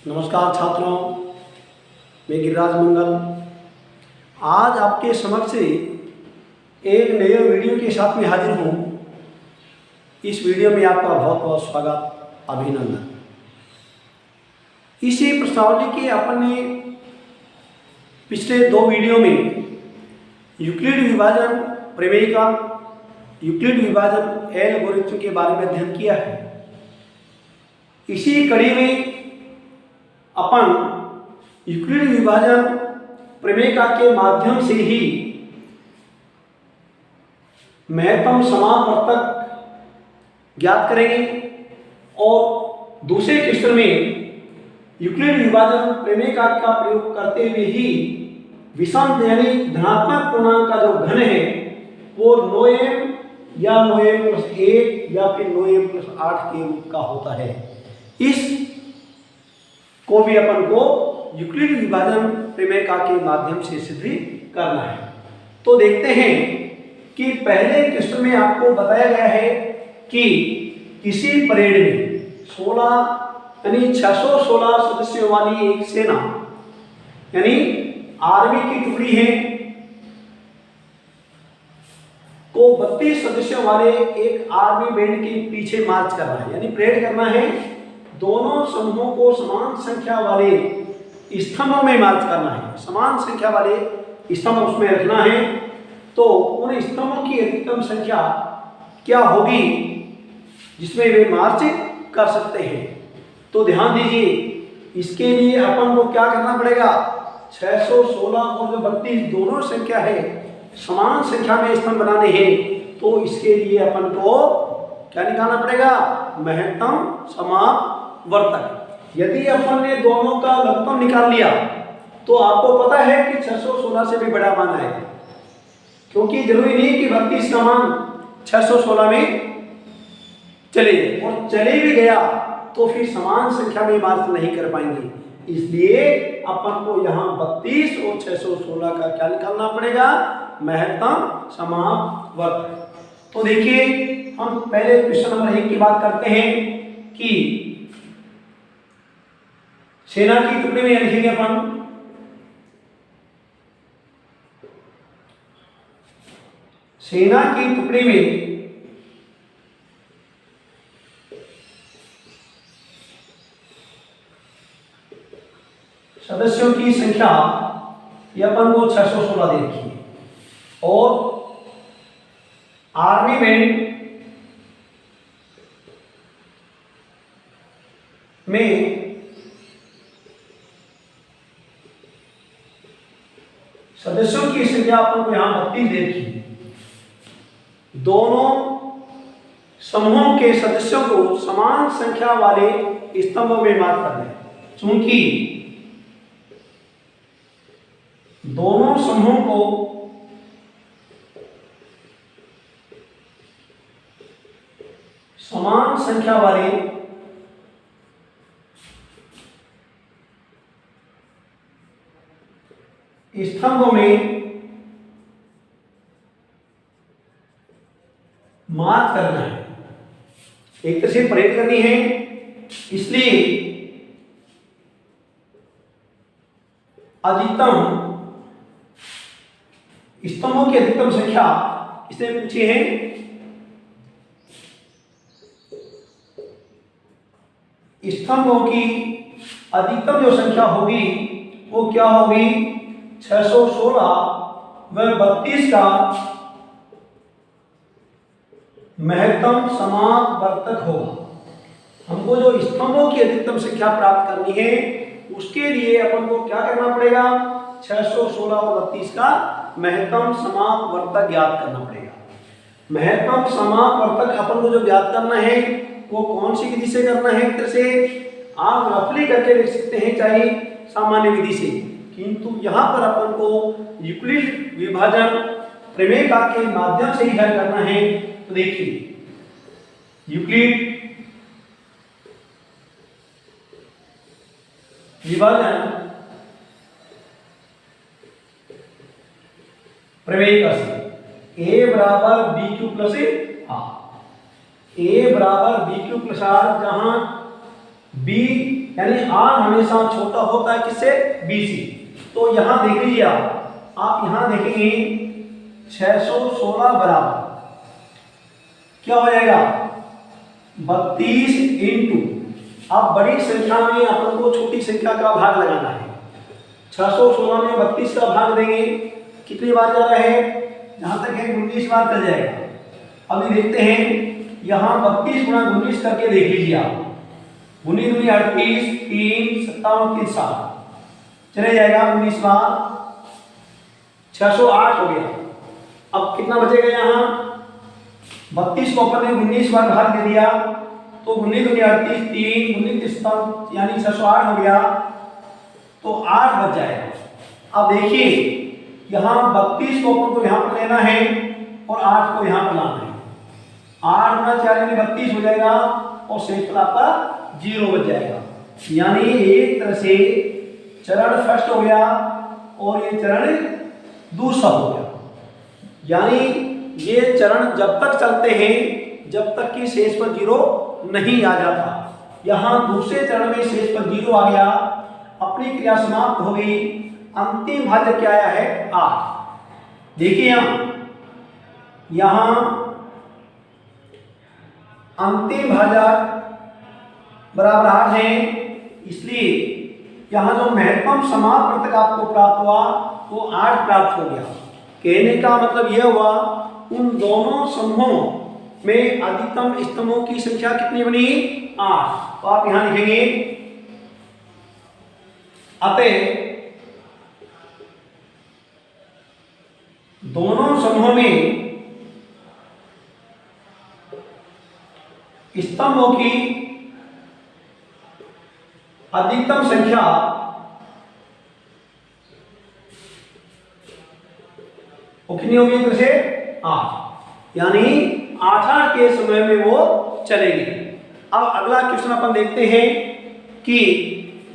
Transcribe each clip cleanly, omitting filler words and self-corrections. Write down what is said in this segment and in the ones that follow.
नमस्कार छात्रों, मैं गिरिराज मंगल आज आपके समक्ष एक नए वीडियो के साथ में हाजिर हूँ। इस वीडियो में आपका बहुत बहुत स्वागत, अभिनंदन। इसी प्रश्नावली के अपन ने पिछले दो वीडियो में यूक्लिड विभाजन प्रमेय का यूक्लिड विभाजन एल्गोरिथ्म के बारे में अध्ययन किया है। इसी कड़ी में अपन यूक्लिड विभाजन प्रमेय के माध्यम से ही महत्तम समावर्तक ज्ञात करेंगे और दूसरे क्वेश्चन में यूक्लिड विभाजन प्रमेय का प्रयोग करते हुए ही विषम यानी धनात्मक पूर्णांक का जो घन है वो 9m या 9m+1 या फिर 9m+8 के रूप का होता है। इस को भी अपन को यूक्लिड विभाजन प्रमेय के माध्यम से सिद्ध करना है। तो देखते हैं कि पहले क्वेश्चन में आपको बताया गया है कि किसी परेड में 16 यानी 616 सदस्यों वाली एक सेना यानी आर्मी की टुकड़ी है को 32 सदस्यों वाले एक आर्मी बैंड के पीछे मार्च करना है, यानी परेड करना है। दोनों समूहों को समान संख्या वाले स्तंभों में मार्च करना है, समान संख्या वाले स्तंभ उसमें रखना है। तो उन स्तंभों की अधिकतम संख्या क्या होगी जिसमें वे मार्च कर सकते हैं। तो ध्यान दीजिए, इसके लिए अपन को क्या करना पड़ेगा, 616 और जो 32 दोनों संख्या है समान संख्या में स्तंभ बनाने हैं। तो इसके लिए अपन को क्या निकालना पड़ेगा, महत्तम समावर्तक। यदि अपन ने दोनों का लघुत्तम निकाल लिया तो आपको पता है कि 616 से भी बड़ा मान आएगा, क्योंकि जरूरी नहीं कि 32 का मान 616 में चले जाए, और चले भी गया तो फिर समान संख्या में मार्च नहीं कर पाएंगे। इसलिए अपन को यहाँ 32 और 616 का क्या निकालना पड़ेगा, महत्तम समावर्तक। तो देखिए, हम पहले क्वेश्चन नंबर 1 की बात करते हैं कि सेना की टुकड़ी में लिखेंगे अपन सेना की टुकड़ी में सदस्यों की संख्या ये अपन को 616 दे रखी है और आर्मी में सदस्यों की संख्या अपन को यहां 32 दे रखी है। दोनों समूहों के सदस्यों को समान संख्या वाले स्तंभों में मार्क करना है। चूंकि दोनों समूहों को समान संख्या वाले स्तंभों में मार्क करना है, एक तरह से परेड करनी है। इसलिए अधिकतम स्तंभों की अधिकतम संख्या इसने पूछी है। स्तंभों की अधिकतम जो संख्या होगी वो क्या होगी, 616 व 32 का महत्तम समावर्तक होगा। हमको जो स्तंभों की अधिकतम संख्या प्राप्त करनी है उसके लिए अपन को क्या करना पड़ेगा, 616 और 32 का महत्तम समावर्तक ज्ञात करना पड़ेगा। महत्तम समावर्तक अपन को जो ज्ञात करना है वो कौन सी विधि से करना है, एक तरह से आप रफली करके लिख सकते हैं, चाहे सामान्य विधि से, किंतु यहाँ पर अपन को यूक्लिड विभाजन प्रमेय के माध्यम से ही हल करना है। तो देखिए, यूक्लिड विभाजन प्रमेय का ए बराबर बी क्यू प्लस आर, ए बराबर बी क्यू प्लस आर, जहां बी यानी r हमेशा छोटा होता है किससे, b से। तो यहाँ देख लीजिए आप यहाँ देखेंगे 616 बराबर क्या हो जाएगा 32 इंटू, अब बड़ी संख्या में अपन को छोटी संख्या का भाग लगाना है। 616 में 32 का भाग देंगे, कितनी बार जा रहा है, जहां तक है 19 बार चल जाएगा। अभी देखते हैं यहाँ 32 गुणा 19 करके देख लीजिए आप, 19 दूनी 38, 3 57 3 7 चले जाएगा 19 बार, 608 हो गया। अब कितना बचेगा यहाँ, 32 को अपन ने 19 बार भाग दे दिया तो 19 दूनी 38, 3 19 57 यानी 608 हो गया, तो 8 बच जाएगा। अब देखिए यहाँ 32 को अपन को यहाँ पर लेना है और 8 को यहाँ पर लाना है, 8 गुना 4 यानी 32 हो जाएगा और शेषफल आपका 0 बच जाएगा। यानी एक तरह से चरण फर्स्ट हो गया और ये चरण दूसरा हो गया। यानी ये चरण जब तक चलते हैं जब तक कि शेषफल 0 नहीं आ जाता। यहाँ दूसरे चरण में शेषफल 0 आ गया, अपनी क्रिया समाप्त हो गई, अंतिम भाजक क्या आया है 8। देखिए यहाँ अंतिम भाजक बराबर 8 है, इसलिए यहाँ जो महत्तम समापवर्तक आपको प्राप्त हुआ वो 8 प्राप्त हो गया। कहने का मतलब यह हुआ उन दोनों समूहों में अधिकतम स्तंभों की संख्या कितनी बनी 8। तो आप यहां लिखेंगे अतः दोनों समूहों में स्तंभों की अधिकतम संख्या कितनी होगी इधर से 8, यानी 8 के समय में वो चलेगी। अब अगला क्वेश्चन अपन देखते हैं कि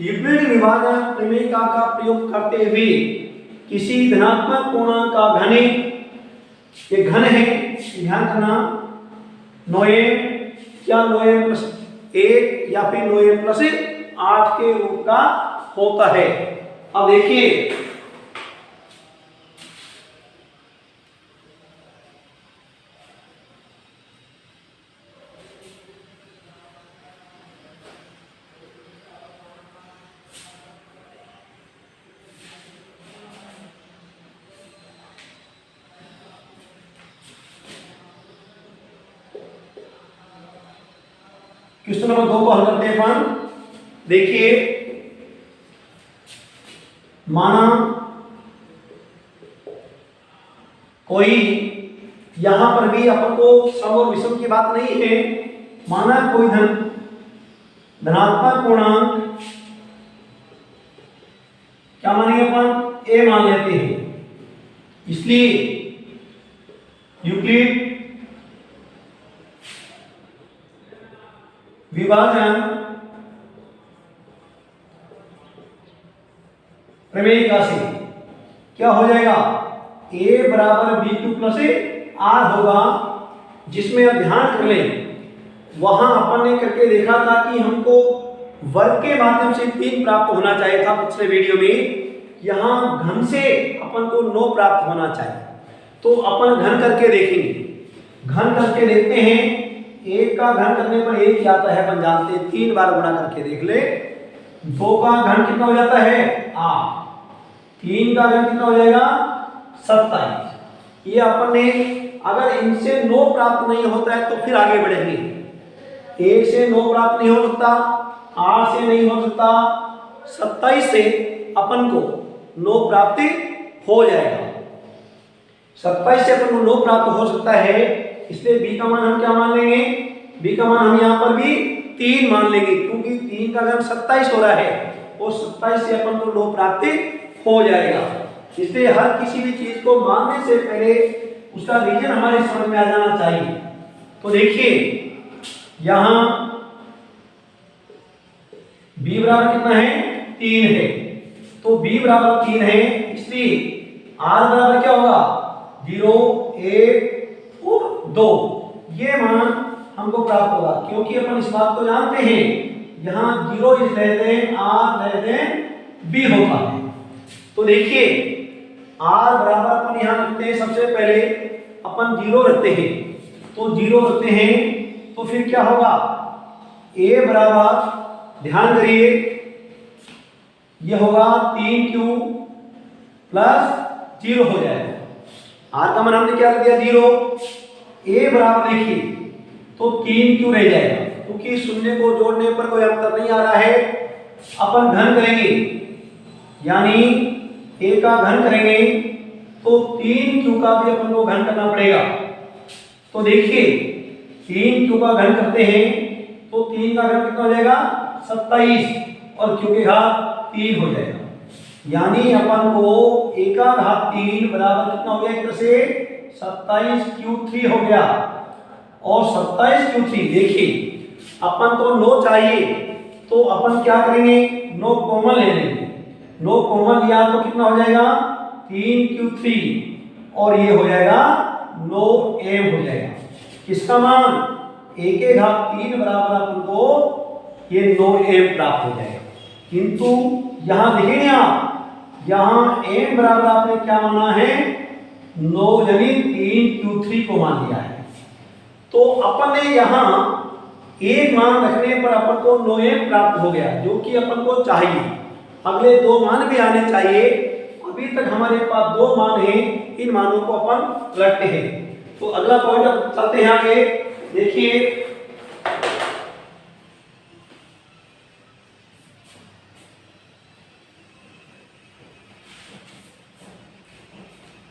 यूक्लिड विभाजन प्रमेयिका का प्रयोग करते हुए किसी धनात्मक पूर्णांक का घन, ये घन है ध्यान करना, 9m या 9m + 1 या फिर 9m + 8 के रूप का होता है। अब देखिए क्वेश्चन नंबर 2 को हल करते हैं अपन। देखिए माना कोई, यहां पर भी अपन को सम और विषम की बात नहीं है, माना कोई धनात्मक पूर्णांक क्या मानेंगे अपन a मान लेते हैं, इसलिए यूक्लिड विभाजन प्रमेयिका से क्या हो जाएगा a बराबर b³ + r होगा, जिसमें अब ध्यान कर लें वहां अपन ने करके देखा था कि हमको वर्ग के माध्यम से 3 प्राप्त होना चाहिए था पिछले वीडियो में, यहाँ घन से अपन को 9 प्राप्त होना चाहिए। तो अपन घन करके देखेंगे, घन करके देखते हैं। 1 का घन करने पर 1 ही आता है, अपन जानते हैं, 3 बार गुणा करके देख ले। 2 का घन कितना हो जाता है 8, 3 का घन कितना हो जाएगा 27। ये अपन ने अगर इनसे 9 प्राप्त नहीं होता है तो फिर आगे बढ़ेंगे। 1 से 9 प्राप्त नहीं हो सकता, 8 से नहीं हो सकता, 27 से अपन को 9 प्राप्ति हो जाएगा। 27 से अपन को 9 प्राप्त हो सकता है, इसलिए b का मान हम क्या मान लेंगे, b का मान हम यहाँ पर भी 3 मान लेंगे, क्योंकि 3 का घन 27 हो रहा है और 27 से अपन को 9 प्राप्ति हो जाएगा। इसलिए हर किसी भी चीज को मानने से पहले उसका रीजन हमारे समझ में आ जाना चाहिए। तो देखिए यहाँ b बराबर कितना है 3 है, तो b बराबर 3 है, इसलिए r बराबर क्या होगा 0 1 और 2, ये मान हमको प्राप्त होगा। क्योंकि अपन इस बात को जानते हैं यहाँ 0 is less than R less than B होता है। तो देखिए आर बराबर अपन यहाँ रखते हैं, सबसे पहले अपन 0 रखते हैं, तो 0 रखते हैं तो फिर क्या होगा, ए बराबर ध्यान करिए ये होगा 3q प्लस 0 हो जाएगा। आर का मान हमने क्या रख दिया 0, ए बराबर देखिए तो 3q रह जाएगा, क्योंकि शून्य को जोड़ने पर कोई अंतर नहीं आ रहा है। अपन घन करेंगे यानी ए का घन करेंगे तो 3q का भी अपन को घन करना पड़ेगा। तो देखिए 3q का घन करते हैं तो 3 का घन कितना हो जाएगा 27 और q के घात 3 हो जाएगा, यानी अपन को a का घात 3 बराबर कितना हो गया, एक तरह से 27q3 हो गया। और 27q3 देखिए अपन को 9 चाहिए तो अपन क्या करेंगे, 9 कॉमन ले लेंगे, 9 कॉमन लिया तो कितना हो जाएगा 3q3 और ये हो जाएगा 9m हो जाएगा। किसका मान, a के घात 3 बराबर अपन को ये 9m प्राप्त हो जाएगा। किंतु यहाँ देखेंगे आप, यहाँ m बराबर आपने क्या माना है 9 यानी 3q3 को मान लिया है। तो अपन ने यहाँ एक मान रखने पर अपन को 9m प्राप्त हो गया, जो कि अपन को चाहिए। अगले 2 मान भी आने चाहिए, अभी तक हमारे पास 2 मान हैं, इन मानों को अपन रखते हैं। तो अगला पॉइंट चलते हैं आगे, देखिए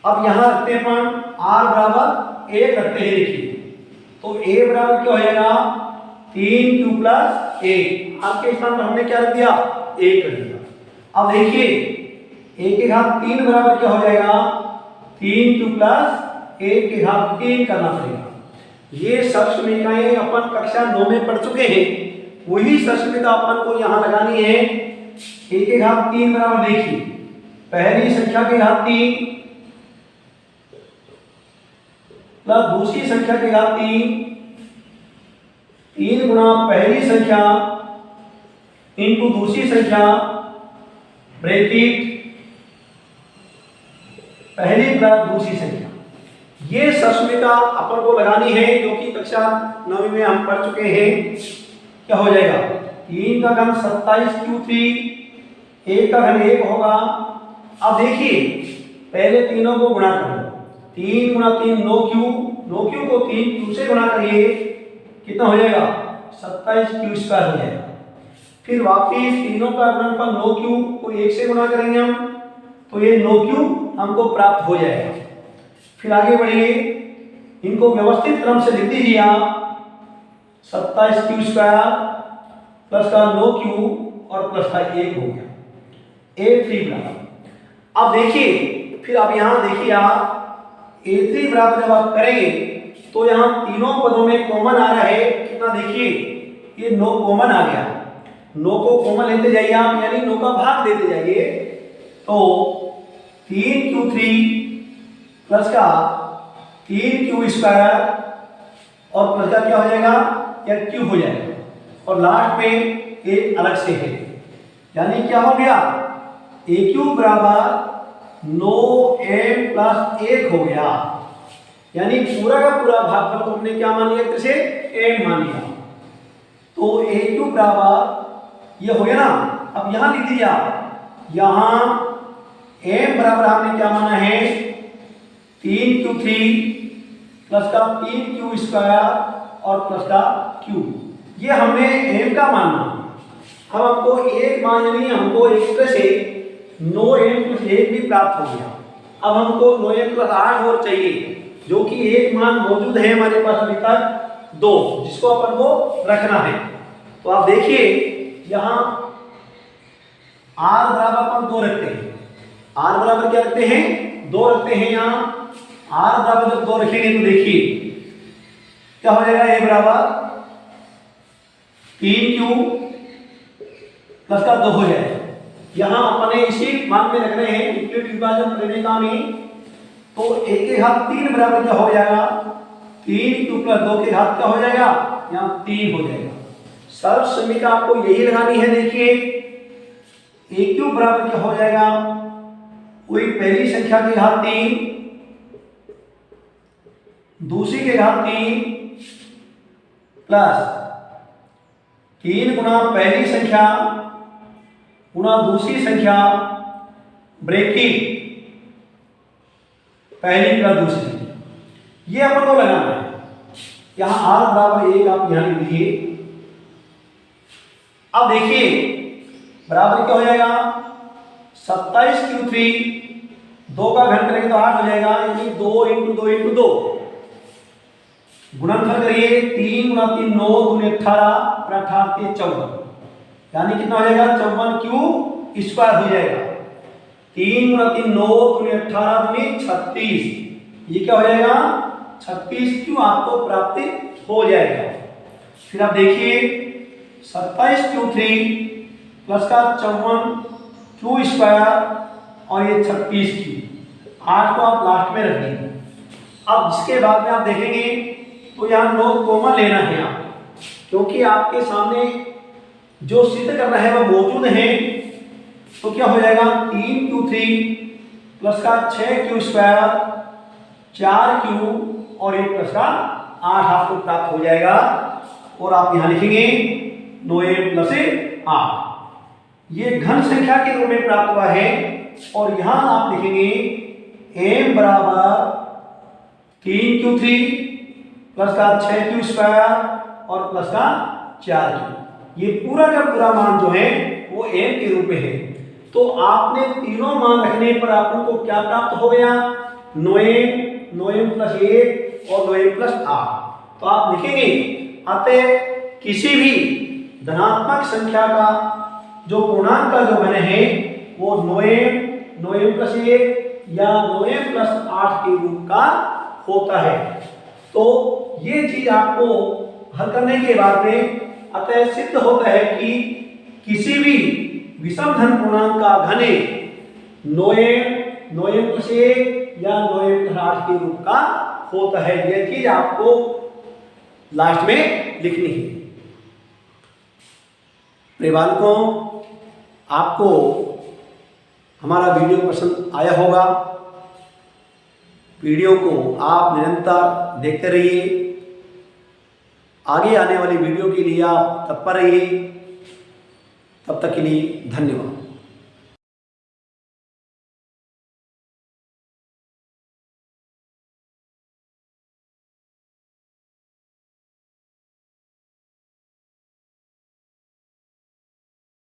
अब यहां रखते हैं अपन r बराबर 1 रखते हैं। देखिए तो a बराबर क्या हो जाएगा 3q प्लस 1, r के स्थान पर हमने क्या रख दिया 1 रख दिया। अब देखिए a के घात 3 बराबर क्या हो जाएगा 3q प्लस 1 के घात 3 करना पड़ेगा। ये सरसमीकाएं अपन कक्षा 9 में पढ़ चुके हैं, वही सरसमीका अपन को यहाँ लगानी है। a के घात 3 बराबर देखिए पहली संख्या के घात 3 प्लस दूसरी संख्या के घात 3 गुणा पहली संख्या इंटू दूसरी संख्या ब्रैकेट पहली प्लस दूसरी संख्या। ये सरसमीका अपन को लगानी है, जो कि कक्षा 9 में हम पढ़ चुके हैं। क्या हो जाएगा 3 का घन 27q3, 1 का घन 1 होगा। अब देखिए पहले तीनों को गुणा कर लो, 3 गुणा 3 9q, 9q को 3q से गुणा करिए कितना हो जाएगा 27q स्क्वायर हो जाएगा। फिर वापिस तीनों का गुणनफल 9q को 1 से गुणा करेंगे हम, तो ये 9q हमको प्राप्त हो जाएगा। फिर आगे बढ़िए, इनको व्यवस्थित क्रम से लिख दीजिए आप, 27q स्क्वायर प्लस का 9q और प्लस का 1 हो गया, a3 बराबर। अब देखिए फिर अब यहाँ देखिए आप a3 बराबर जब आप करेंगे तो यहाँ तीनों पदों में कॉमन आ रहा है कितना, देखिए ये 9 कॉमन आ गया, 9 को कॉमन लेते जाइए आप, यानी 9 का भाग देते जाइए। तो 3q3 प्लस का 3q स्क्वायर और प्लस का क्या हो जाएगा या क्यूब हो जाएगा, और लास्ट में एक अलग से है, यानी क्या हो गया a3 बराबर 9m प्लस 1 हो गया, यानी पूरा का पूरा भागफल को हमने क्या मान लिया, जैसे m मान लिया। तो a3 बराबर ये हो गया ना। अब यहां लिख दीजिए आप, यहां m बराबर आपने क्या माना है 3q3 प्लस का 3q स्क्वायर और प्लस का q, ये हमने m का मान माना। अब हमको एक मान यानी हमको एक तरह से 9m प्लस 1 भी प्राप्त हो गया। अब हमको 9m प्लस 8 और चाहिए, जो कि एक मान मौजूद है हमारे पास अभी तक 2, जिसको अपन को रखना है। तो आप देखिए यहाँ r बराबर अपन 2 रखते हैं, r बराबर क्या रखते हैं 2 रखते हैं। यहाँ r बराबर जब 2 रखेंगे तो देखिए क्या हो जाएगा, a बराबर 3q प्लस का 2 हो जाएगा। यहाँ अपने इसी मान में रखने हैं, विपरीत विभाजन करने का नहीं। तो 1 के घात 3 बराबर क्या हो जाएगा 3q प्लस 2 के घात क्या हो जाएगा, यहाँ 3 हो जाएगा। सर्व समीकरण आपको यही लगानी है। देखिए ए क्यू बराबर क्या हो जाएगा, वही पहली संख्या की घात 3, दूसरी के घात 3 प्लस 3 गुना पहली संख्या गुना दूसरी संख्या ब्रेकिंग पहली प्लस दूसरी संख्या, ये अपन को लगाना है। यहां r बराबर 1 आप यहां लिख लीजिए। अब देखिए बराबर क्या हो जाएगा, 27 2 का घन करेंगे तो 8 हो जाएगा, यानी 2 × 2 × 2 गुणनफल करिए 3 × 3 9 दूनी 18 और 18 के 54, यानी कितना हो जाएगा 54 क्यू स्क्वायर हो जाएगा। 3 × 3 9 दूनी 18 दूनी 36, ये क्या हो जाएगा 36 क्यू आपको प्राप्त हो जाएगा। फिर आप देखिए 27 प्लस का 54 क्यू स्क्वायर और ये 36 क्यू, 8 को आप लास्ट में रखिए। अब इसके बाद में आप देखेंगे तो यहाँ नोट कॉमन लेना है आप, क्योंकि आपके सामने जो सिद्ध करना है वो मौजूद है। तो क्या हो जाएगा 3Q3 प्लस का 6Q स्क्वायर 4Q और 1 प्लस का 8 आपको प्राप्त हो जाएगा। और आप यहाँ लिखेंगे 9 प्लस 8, ये घन संख्या के रूप में प्राप्त हुआ है। और यहां आप लिखेंगे m बराबर 3Q3 प्लस का 6Q स्क्वायर और प्लस का 4Q, ये पूरा का पूरा मान जो है वो m के रूप में है। तो आपने तीनों मान रखने पर आपको क्या प्राप्त हो गया, 9m प्लस 1 और 9m प्लस 8। तो आप लिखेंगे अतः किसी भी धनात्मक संख्या का जो पूर्णांक का जो घन है वो 9m प्लस 1 या 9m प्लस 8 के रूप का होता है। तो ये चीज आपको हल करने के बाद में अतः सिद्ध होता है कि किसी भी विषम धन पूर्णांक का घन 9m प्लस 1 या 9m प्लस 8 के रूप का होता है। यह चीज आपको लास्ट में लिखनी है। प्रिय बालकों, आपको हमारा वीडियो पसंद आया होगा। वीडियो को आप निरंतर देखते रहिए। आगे आने वाली वीडियो के लिए आप तत्पर रहिए। तब तक के लिए धन्यवाद।